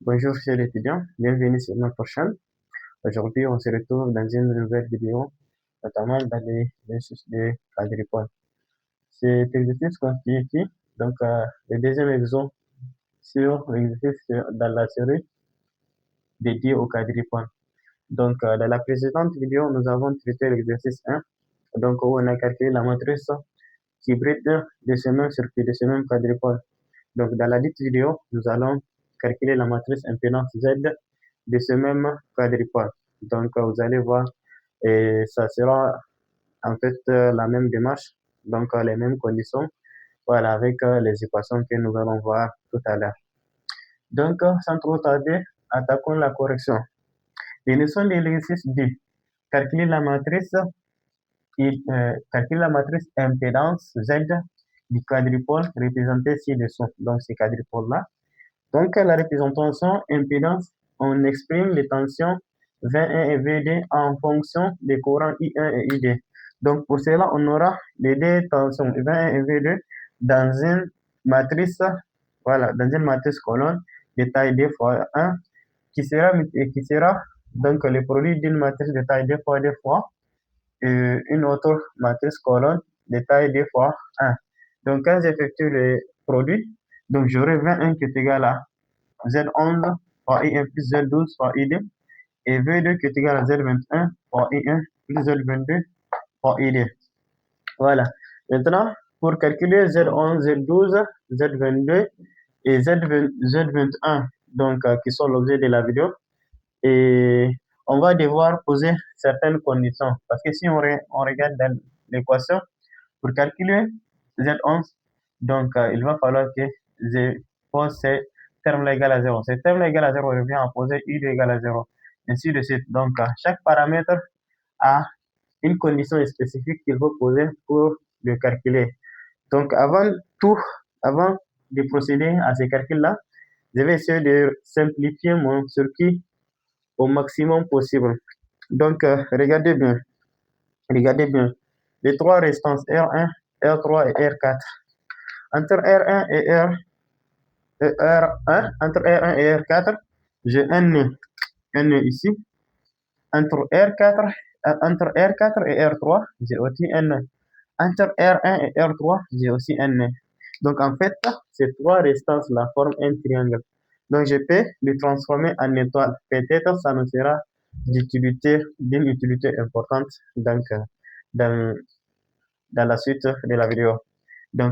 Bonjour chers étudiants, bienvenue sur notre chaîne. Aujourd'hui, on se retrouve dans une nouvelle vidéo, notamment dans l'exercice de quadrupole. Cet exercice constitue le deuxième exemple sur l'exercice dans la série dédiée au quadrupole. Dans la précédente vidéo, nous avons traité l'exercice 1, où on a calculé la matrice hybride de ce même circuit, de ce même quadrupole. Donc, dans la dite vidéo, nous allons calculer la matrice impédance Z de ce même quadrupole. Vous allez voir, et ça sera en fait la même démarche, les mêmes conditions, voilà, avec les équations que nous allons voir tout à l'heure. Sans trop tarder, attaquons la correction. Les leçons de l'exercice 2. Calculer la matrice impédance Z du quadrupole représenté ci-dessous. Donc, ces quadrupoles-là. Donc, la représentation impédance, on exprime les tensions V1 et V2 en fonction des courants I1 et I2. Donc, pour cela, on aura les deux tensions V1 et V2 dans une matrice, voilà, dans une matrice colonne de taille 2 fois 1 qui sera donc le produit d'une matrice de taille 2 fois 2 fois une autre matrice colonne de taille 2 fois 1. Donc, quand j'effectue le produit, donc j'aurai 21 qui est égal à Z11 fois I1 plus Z12 fois I2 et V2 qui est égal à Z21 fois I1 plus Z22 fois I2. Voilà. Maintenant, pour calculer Z11, Z12, Z22 et Z21, qui sont l'objet de la vidéo, et on va devoir poser certaines conditions. Parce que si on regarde dans l'équation, pour calculer Z11, il va falloir que je pose ces termes égal à 0. Ces termes égal à 0 revient à poser I2 égal à 0. Ainsi de suite. Chaque paramètre a une condition spécifique qu'il faut poser pour le calculer. Donc, avant de procéder à ces calculs-là, je vais essayer de simplifier mon circuit au maximum possible. Regardez bien. Regardez bien. Les trois restances R1, R3 et R4. Entre R1 et R1, entre R1 et R4, j'ai un nœud ici. Entre R4 et R3, j'ai aussi un nœud. Entre R1 et R3, j'ai aussi un nœud. Donc, en fait, ces trois restances-là forment un triangle. Donc, je peux le transformer en étoile. Peut-être ça nous sera d'une utilité importante dans, dans la suite de la vidéo.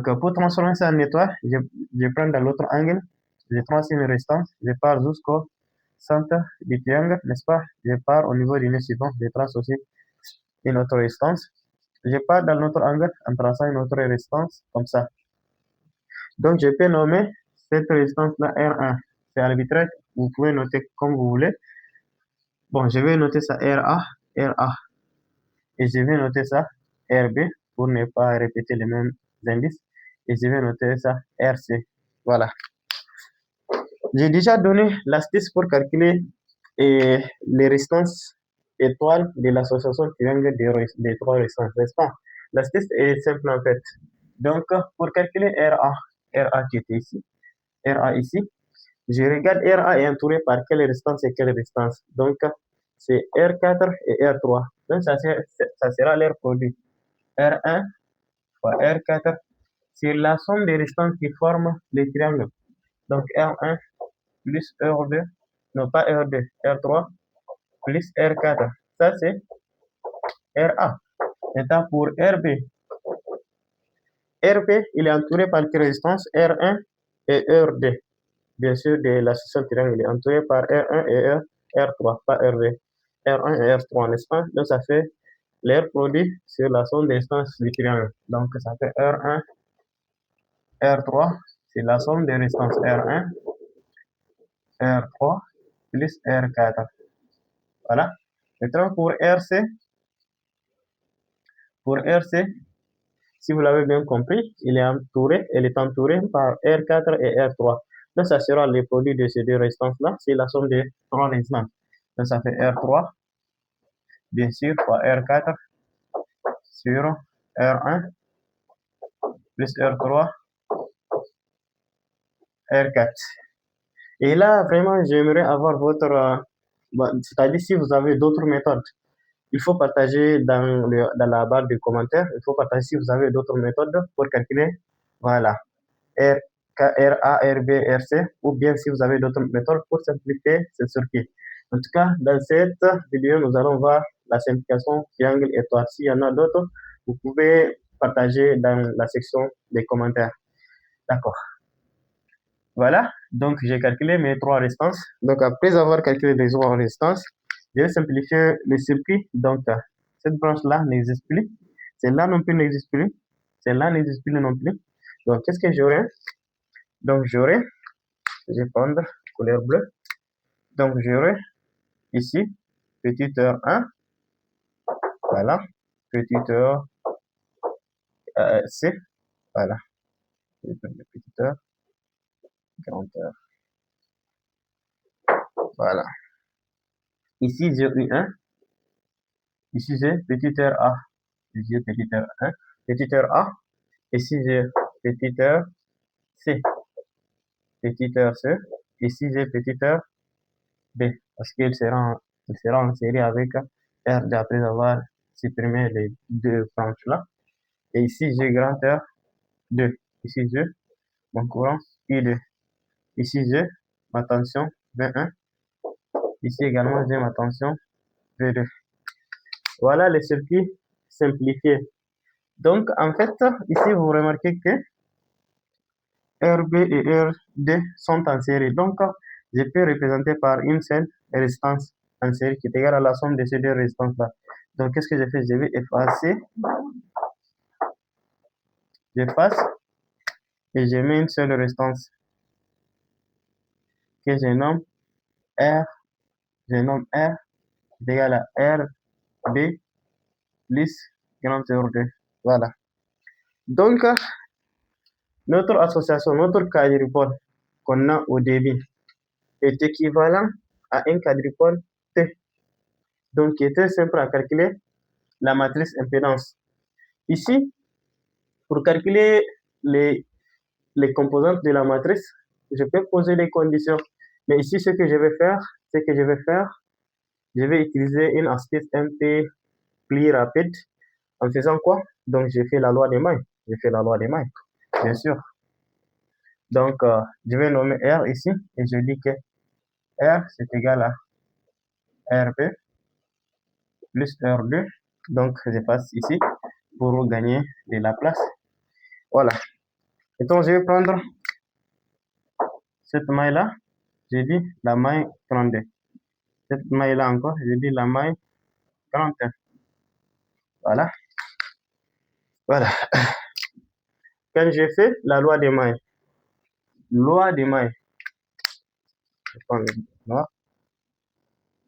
Pour transformer ça en étoile, je prends dans l'autre angle, je trace une restance, je pars jusqu'au centre du triangle, n'est-ce pas? Je pars au niveau du nœud suivant, je trace aussi une autre restance. Je pars dans l'autre angle en traçant une autre restance, comme ça. Donc, je peux nommer cette résistance-là R1. C'est arbitraire, vous pouvez noter comme vous voulez. Bon, je vais noter ça RA. Et je vais noter ça RB pour ne pas répéter les mêmes indices. Et je vais noter ça RC. Voilà. J'ai déjà donné l'astuce pour calculer les résistances étoiles de l'association triangle des trois résistances, n'est-ce pas? L'astuce est simple en fait. Donc, pour calculer RA qui était ici, RA ici, je regarde RA est entouré par quelle résistance et quelle résistance. Donc, c'est R4 et R3. Donc, ça sera leur produit. R1 fois R4 c'est la somme des résistances qui forment le triangle. Donc, R1 plus R2, non pas R2, R3 plus R4. Ça, c'est RA. Maintenant, pour RB, il est entouré par quelle résistance? R1 et R2. Bien sûr, de l'association triangle, il est entouré par R1 et R3, pas R2. R1 et R3, n'est-ce pas? Donc, ça fait leur produit sur la somme des résistances du triangle. Donc, ça fait R1, R3, c'est la somme des résistances R1, R3 plus R4. Voilà. Maintenant, pour RC, si vous l'avez bien compris, elle est entourée par R4 et R3. Donc, ça sera le produit de ces deux résistances-là. C'est la somme des trois résistances. Donc, ça fait R3, bien sûr, fois R4 sur R1 plus R3, R4. Et là, vraiment, j'aimerais avoir votre... c'est-à-dire si vous avez d'autres méthodes, il faut partager dans la barre de commentaires, il faut partager si vous avez d'autres méthodes pour calculer, voilà, R, R, A, R, B, R, C, ou bien si vous avez d'autres méthodes pour simplifier ce circuit. En tout cas, dans cette vidéo, nous allons voir la simplification triangle étoile. S'il y en a d'autres, vous pouvez partager dans la section des commentaires. D'accord. Voilà, donc j'ai calculé mes trois restances. Donc après avoir calculé les trois restances, je vais simplifier le circuit. Donc cette branche-là n'existe plus. Celle-là non plus n'existe plus. Celle-là n'existe plus non plus. Donc qu'est-ce que j'aurai? Donc j'aurai, je vais prendre couleur bleue. Donc j'aurai ici petite heure 1. Voilà. Petite heure C. Voilà. Petite heure, grande heure. Voilà. Ici j'ai eu 1. Ici j'ai petite heure A. Ici j'ai petite heure 1. Petite heure A. Ici j'ai petite heure C. Petite heure C. Ici j'ai petite heure B. Parce il sera en série avec R après avoir supprimé les deux branches là. Et ici j'ai grand R 2. Ici j'ai mon courant I2. Ici j'ai ma tension V1. Ici également j'ai ma tension V2. Voilà le circuit simplifié. Donc en fait, ici vous remarquez que RB et RD sont en série. Donc, je peux représenter par une seule résistance en série qui est égale à la somme de ces deux résistances-là. Donc, qu'est-ce que je fais? Je vais effacer, j'efface et je mets une seule résistance que je nomme R, je nomme R qui est égal à RB plus grand R2. Voilà. Donc, notre association, notre quadrupole qu'on a au début est équivalent à un quadrupole T. Donc, qui est très simple à calculer la matrice impédance. Ici, pour calculer les, les composantes de la matrice, je peux poser des conditions. Mais ici, ce que je vais faire, je vais utiliser une astuce un peu plus rapide. En faisant quoi? Donc, je fais la loi des mailles. Je fais la loi des mailles, bien sûr. Donc, je vais nommer R ici et je dis que R, c'est égal à RB plus R2. Donc, je passe ici pour gagner de la place. Voilà. Et donc, je vais prendre cette maille-là, j'ai dit la maille 32. Cette maille-là encore, j'ai dit la maille 31. Voilà. Voilà. Quand j'ai fait la loi des mailles, loi des mailles, je prends le noir,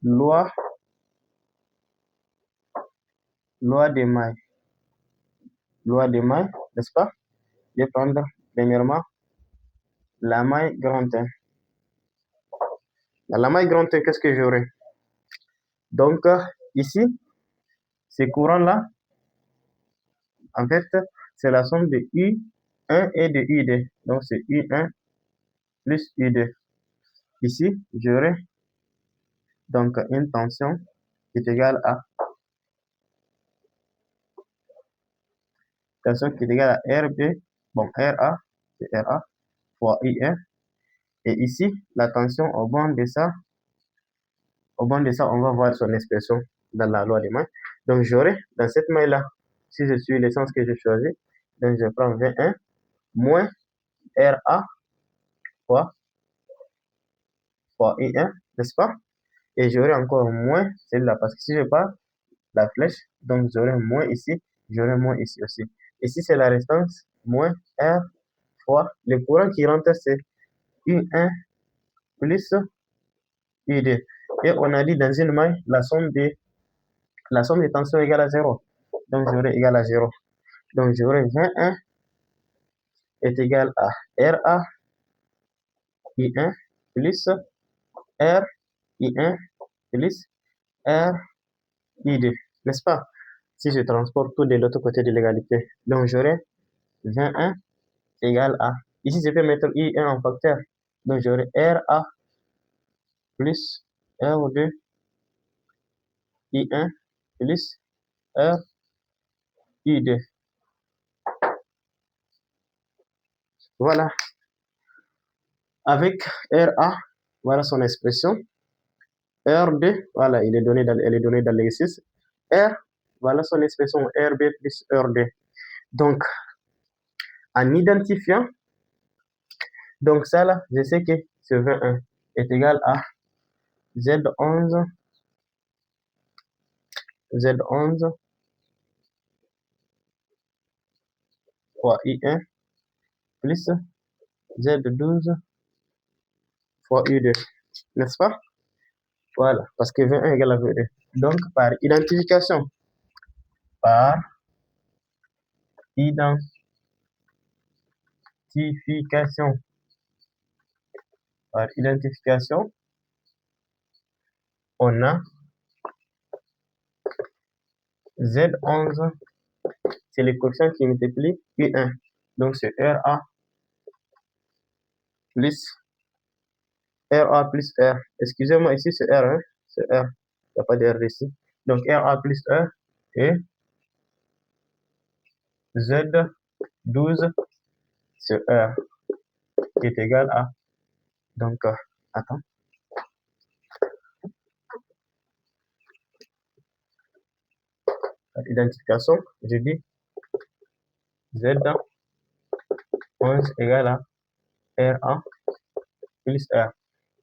loi, loi des mailles, loi des mailles, n'est-ce pas? Je vais prendre premièrement la maille grand 1. Dans la maille grand 1, qu'est-ce que j'aurai? Donc, ici, ces courants-là, en fait, c'est la somme de U1 et de U2. Donc, c'est U1 plus U2. Ici, j'aurai donc une tension qui est égale à RB, bon, RA, c'est RA fois IR. Et ici, la tension au banc de ça, on va voir son expression dans la loi des mailles. Donc, j'aurai dans cette maille-là, si je suis l'essence que j'ai choisi, donc je prends V1 moins RA fois, fois I1, n'est-ce pas? Et j'aurai encore moins celle-là, parce que si je pars la flèche, donc j'aurai moins ici, j'aurai moins ici aussi. Ici, c'est la résistance, moins R fois le courant qui rentre, c'est U1 plus U2. Et on a dit dans une maille, la somme des tensions égale à 0. Donc, j'aurai égal à 0. Donc, j'aurai V1 est égal à RA I1 plus R I1 plus R I2. N'est-ce pas? Si je transporte tout de l'autre côté de l'égalité. Donc, j'aurai 21 égale à. Ici, je peux mettre I1 en facteur. Donc, j'aurai RA plus R2 I1 plus R I2. Voilà. Avec RA, voilà son expression. R2, voilà, elle est donnée dans l'exercice. R, voilà son expression RB plus R2. Donc, en identifiant, donc ça là, je sais que ce 21 est égal à Z11, Z11 fois I1 plus Z12 fois I2, n'est-ce pas? Voilà, parce que 21 égale à 22. Donc, par identification, par identification, on a Z11, c'est le coefficient qui multiplie I1. Donc, c'est plus RA plus R. Excusez-moi, ici c'est R, hein? C'est R. Il n'y a pas de R ici. Donc, RA plus R et Z12 sur R qui est égal à. Donc, attends. Identification, je dis Z11 égale à RA plus R.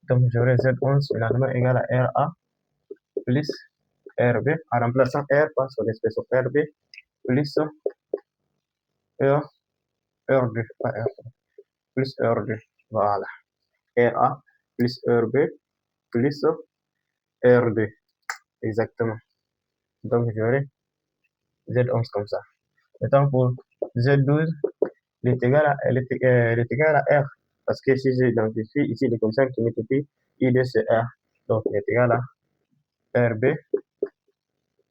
Donc, j'aurai Z11 finalement égal à RA plus RB en remplaçant R par son expression RB plus R, R2, pas R, plus R2. Voilà. RA plus RB plus R2. Exactement. Donc, j'aurai Z11 comme ça. Maintenant, pour Z12, elle est égale à R. Parce que si j'identifie ici les coefficients qui multiplient I2 c'est R. Donc, elle est égale à RB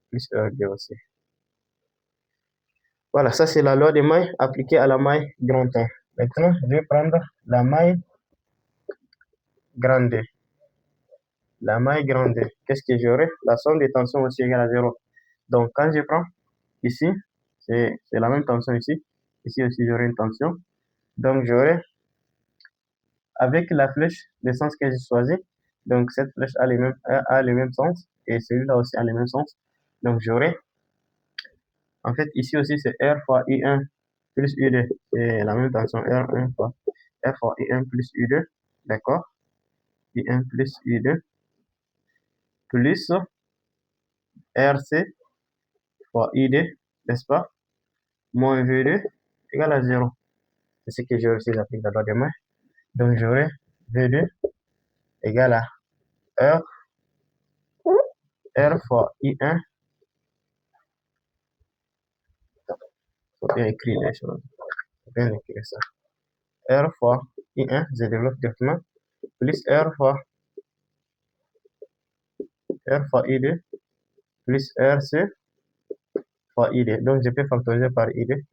plus RB aussi. Voilà, ça c'est la loi des mailles appliquée à la maille grand 1. Maintenant, je vais prendre la maille grande. La maille grande, qu'est-ce que j'aurai? La somme des tensions aussi égale à 0. Donc, quand je prends ici, c'est la même tension ici. Ici aussi, j'aurai une tension. Donc, j'aurai, avec la flèche, le sens que j'ai choisi, donc cette flèche a les mêmes sens, et celui-là aussi a les mêmes sens. Donc, j'aurai, en fait, ici aussi, c'est R fois I1 plus U2. C'est la même tension, R1 fois R fois I1 plus U2. D'accord? I1 plus U2 plus RC fois I2, n'est-ce pas? Moins V2 égale à 0. C'est ce que j'aurai si j'applique la loi des mains. Donc, j'aurai V2 égale à R fois I1. Il faut bien écrire les choses. Faut bien écrire ça. R fois I1, je développe directement, plus R fois I2, plus RC fois I2. Donc, je peux factoriser par I2.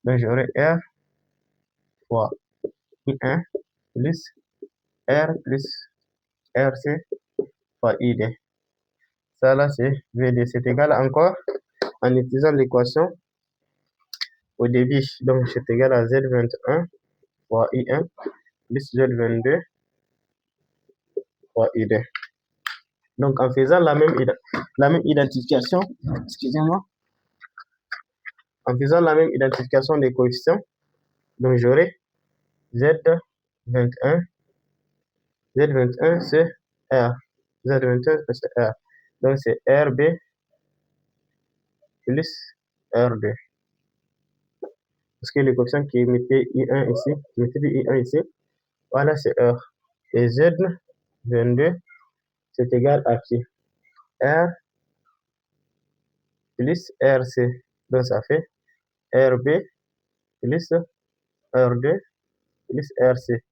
Donc, j'aurai R fois I1 plus R plus RC fois I2. Ça, là, c'est V2. C'est égal à encore, en utilisant l'équation au début. Donc, c'est égal à Z21 fois I1 plus Z22 fois I2. Donc, en faisant la même identification, excusez-moi, en faisant la même identification des coefficients, donc j'aurai Z21, Z21 c'est R, Z21 c'est R. Donc, c'est RB plus R2. Parce que le coefficient qui mettait I1 ici, voilà, c'est R. Et Z22, c'est égal à qui? R plus RC. Donc, ça fait RB plus R2 plus RC.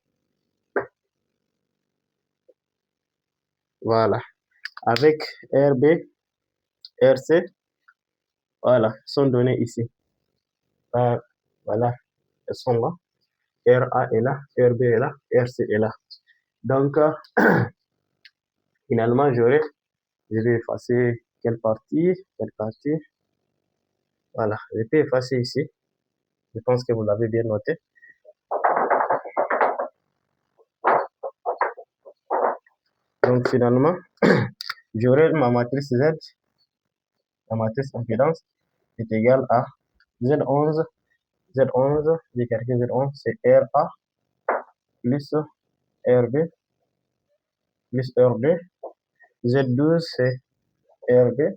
Voilà. Avec RB, RC, voilà, sont donnés ici. Voilà, elles sont là. RA est là, RB est là, RC est là. Donc, Finalement, je vais effacer quelle partie. Voilà, je peux effacer ici. Je pense que vous l'avez bien noté. Donc finalement, j'aurai ma matrice Z, la matrice impédance est égale à Z11, j'ai calculé Z11, c'est RA plus RB plus R2, Z12 c'est RB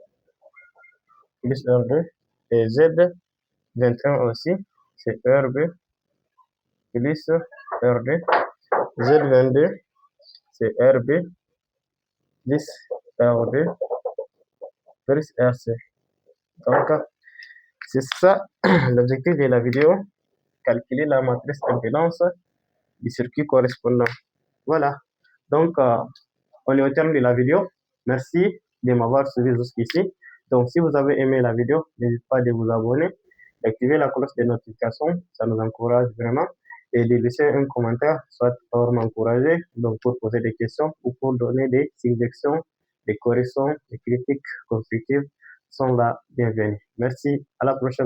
plus R2, et Z21 aussi, c'est RB plus R2, Z22 c'est RB plus R2 plus RC. Donc, c'est ça l'objectif de la vidéo, calculer la matrice impédance du circuit correspondant. Voilà. Donc, on est au terme de la vidéo. Merci de m'avoir suivi jusqu'ici. Donc, si vous avez aimé la vidéo, n'hésitez pas de vous abonner, d'activer la cloche de notification, ça nous encourage vraiment, et de laisser un commentaire, soit pour m'encourager, donc pour poser des questions ou pour donner des suggestions, des corrections, des critiques constructives sont là bienvenues. Merci, à la prochaine.